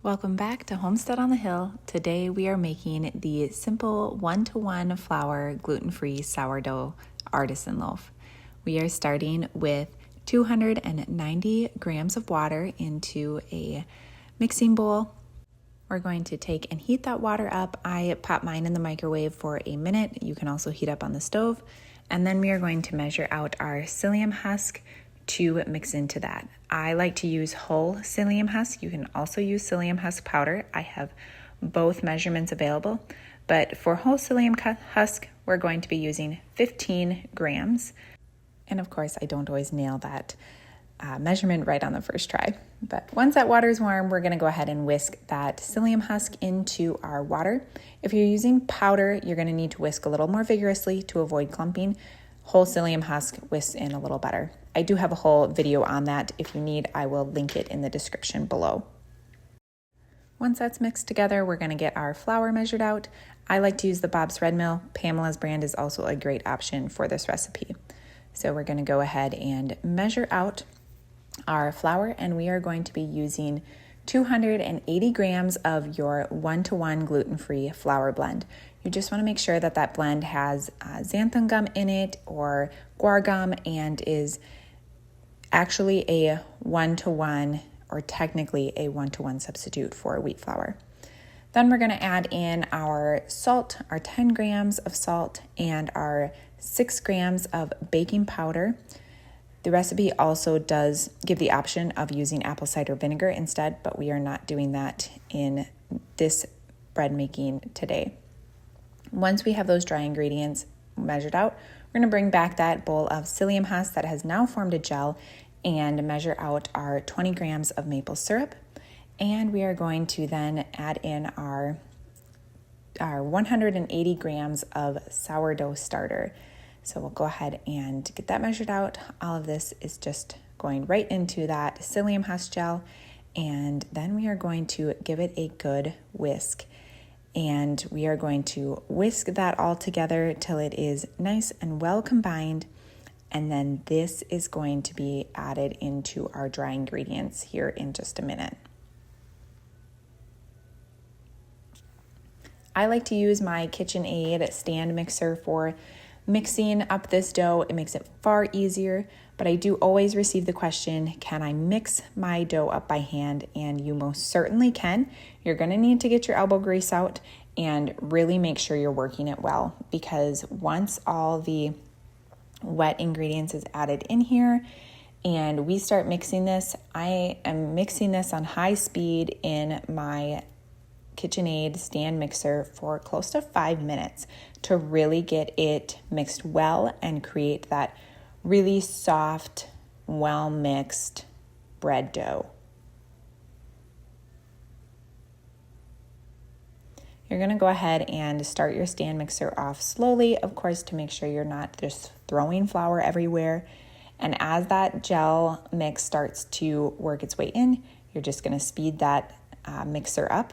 Welcome back to Homestead on the Hill. Today we are making the simple 1-to-1 flour gluten-free sourdough artisan loaf. We are starting with 290 grams of water into a mixing bowl. We're going to take and heat that water up. I pop mine in the microwave for a minute. You can also heat up on the stove. And then we are going to measure out our psyllium husk to mix into that. I like to use whole psyllium husk. You can also use psyllium husk powder. I have both measurements available, but for whole psyllium husk, we're going to be using 15 grams. And of course, I don't always nail that measurement right on the first try. But once that water is warm, we're gonna go ahead and whisk that psyllium husk into our water. If you're using powder, you're gonna need to whisk a little more vigorously to avoid clumping. Whole psyllium husk whisks in a little better. I do have a whole video on that. If you need, I will link it in the description below. Once that's mixed together, we're gonna get our flour measured out. I like to use the Bob's Red Mill. Pamela's brand is also a great option for this recipe. So we're gonna go ahead and measure out our flour, and we are going to be using 280 grams of your 1-to-1 gluten-free flour blend. You just want to make sure that that blend has xanthan gum in it or guar gum and is actually a 1-to-1 or technically a 1-to-1 substitute for wheat flour. Then we're going to add in our salt, our 10 grams of salt, and our 6 grams of baking powder. The recipe also does give the option of using apple cider vinegar instead, but we are not doing that in this bread making today. Once we have those dry ingredients measured out, we're going to bring back that bowl of psyllium husk that has now formed a gel and measure out our 20 grams of maple syrup. And we are going to then add in our 180 grams of sourdough starter. So we'll go ahead and get that measured out. All of this is just going right into that psyllium husk gel. And then we are going to give it a good whisk. And we are going to whisk that all together till it is nice and well combined. And then this is going to be added into our dry ingredients here in just a minute. I like to use my KitchenAid stand mixer for mixing up this dough. It makes it far easier, but I do always receive the question, can I mix my dough up by hand? And you most certainly can. You're gonna need to get your elbow grease out and really make sure you're working it well, because once all the wet ingredients is added in here and we start mixing this, I am mixing this on high speed in my KitchenAid stand mixer for close to 5 minutes to really get it mixed well and create that really soft, well-mixed bread dough. You're going to go ahead and start your stand mixer off slowly, of course, to make sure you're not just throwing flour everywhere. And as that gel mix starts to work its way in, you're just going to speed that mixer up.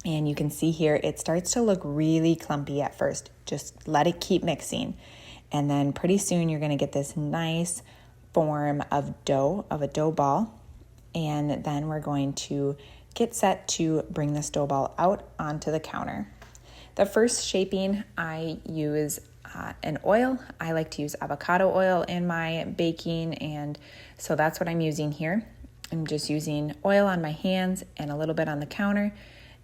And you can see here, it starts to look really clumpy at first. Just let it keep mixing. And then pretty soon you're gonna get this nice form of dough, of a dough ball. And then we're going to get set to bring this dough ball out onto the counter. The first shaping, I use an oil. I like to use avocado oil in my baking, and so that's what I'm using here. I'm just using oil on my hands and a little bit on the counter.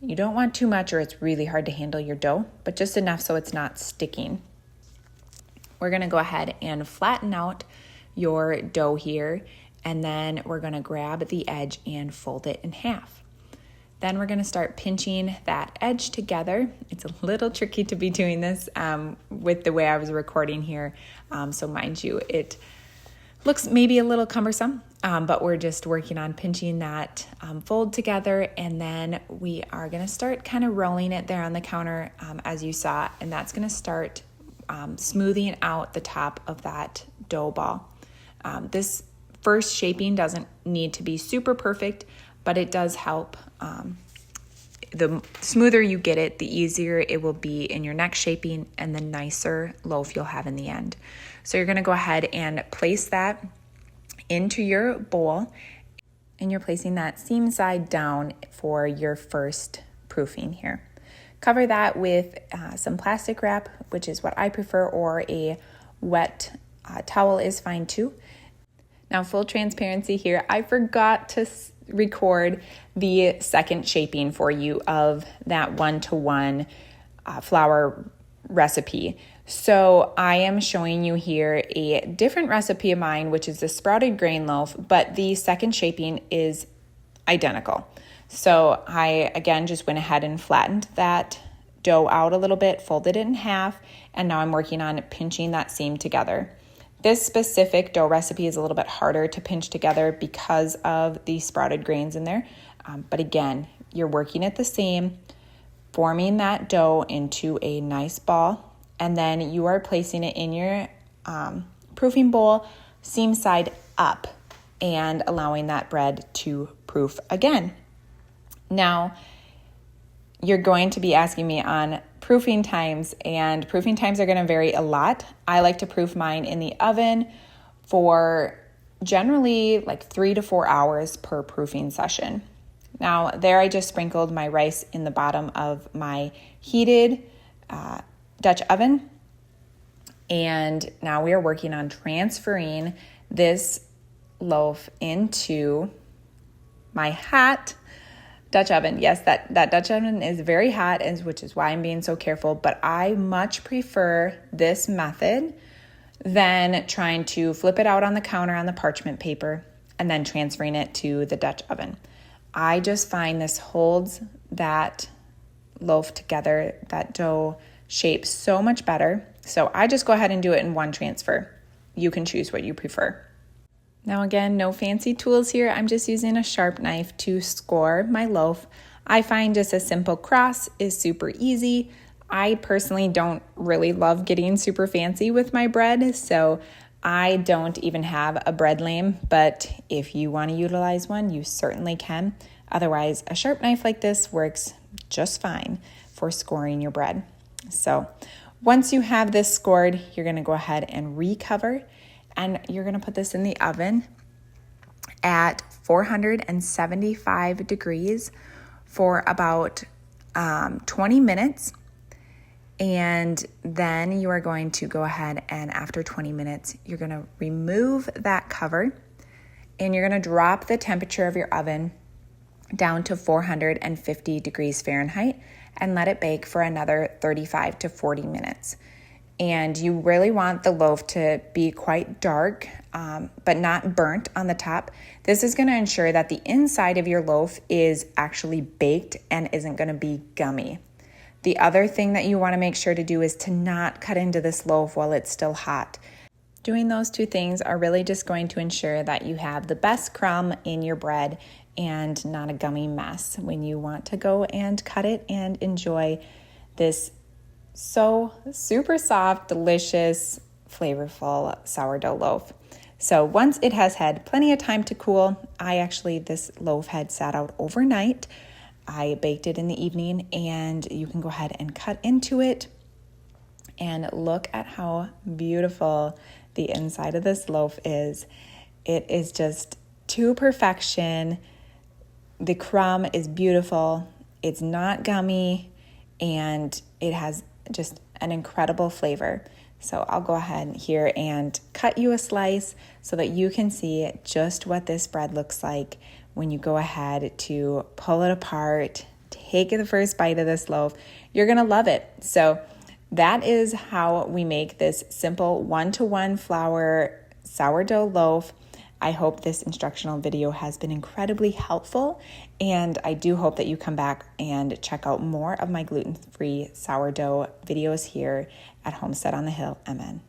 You don't want too much or it's really hard to handle your dough, but just enough so it's not sticking. We're gonna go ahead and flatten out your dough here, and then we're gonna grab the edge and fold it in half. Then we're gonna start pinching that edge together. It's a little tricky to be doing this with the way I was recording here. So mind you, it looks maybe a little cumbersome, but we're just working on pinching that fold together, and then we are gonna start kind of rolling it there on the counter as you saw, and that's gonna start smoothing out the top of that dough ball. This first shaping doesn't need to be super perfect, but it does help. The smoother you get it, the easier it will be in your next shaping and the nicer loaf you'll have in the end. So you're gonna go ahead and place that into your bowl, and you're placing that seam side down for your first proofing here. Cover that with some plastic wrap, which is what I prefer, or a wet towel is fine too. Now, full transparency here, I forgot to record the second shaping for you of that 1-to-1 flour recipe. So I am showing you here a different recipe of mine, which is the sprouted grain loaf, but the second shaping is identical. So I, again, just went ahead and flattened that dough out a little bit, folded it in half, and now I'm working on pinching that seam together. This specific dough recipe is a little bit harder to pinch together because of the sprouted grains in there. But again, you're working at the seam, forming that dough into a nice ball, and then you are placing it in your proofing bowl, seam side up, and allowing that bread to proof again. Now, you're going to be asking me on proofing times, and proofing times are going to vary a lot. I like to proof mine in the oven for generally like 3 to 4 hours per proofing session. Now, there I just sprinkled my rice in the bottom of my heated Dutch oven, and now we are working on transferring this loaf into my hot Dutch oven. Yes, that Dutch oven is very hot, which is why I'm being so careful, but I much prefer this method than trying to flip it out on the counter on the parchment paper and then transferring it to the Dutch oven. I just find this holds that loaf together, that dough shape so much better. So I just go ahead and do it in one transfer. You can choose what you prefer. Now again, no fancy tools here. I'm just using a sharp knife to score my loaf. I find just a simple cross is super easy. I personally don't really love getting super fancy with my bread, so I don't even have a bread lame, but if you want to utilize one, you certainly can. Otherwise, a sharp knife like this works just fine for scoring your bread. So once you have this scored, you're going to go ahead and recover, and you're going to put this in the oven at 475 degrees for about 20 minutes. And then you are going to go ahead and after 20 minutes, you're going to remove that cover and you're going to drop the temperature of your oven down to 450 degrees Fahrenheit and let it bake for another 35 to 40 minutes. And you really want the loaf to be quite dark, but not burnt on the top. This is going to ensure that the inside of your loaf is actually baked and isn't going to be gummy. The other thing that you want to make sure to do is to not cut into this loaf while it's still hot. Doing those two things are really just going to ensure that you have the best crumb in your bread and not a gummy mess when you want to go and cut it and enjoy this so super soft, delicious, flavorful sourdough loaf. So once it has had plenty of time to cool, this loaf had sat out overnight. I baked it in the evening, and you can go ahead and cut into it and look at how beautiful the inside of this loaf is. It is just to perfection. The crumb is beautiful. It's not gummy, and it has just an incredible flavor. So I'll go ahead here and cut you a slice so that you can see just what this bread looks like when you go ahead to pull it apart, take the first bite of this loaf. You're going to love it. So that is how we make this simple 1-to-1 flour sourdough loaf. I hope this instructional video has been incredibly helpful, and I do hope that you come back and check out more of my gluten-free sourdough videos here at Homestead on the Hill. Amen.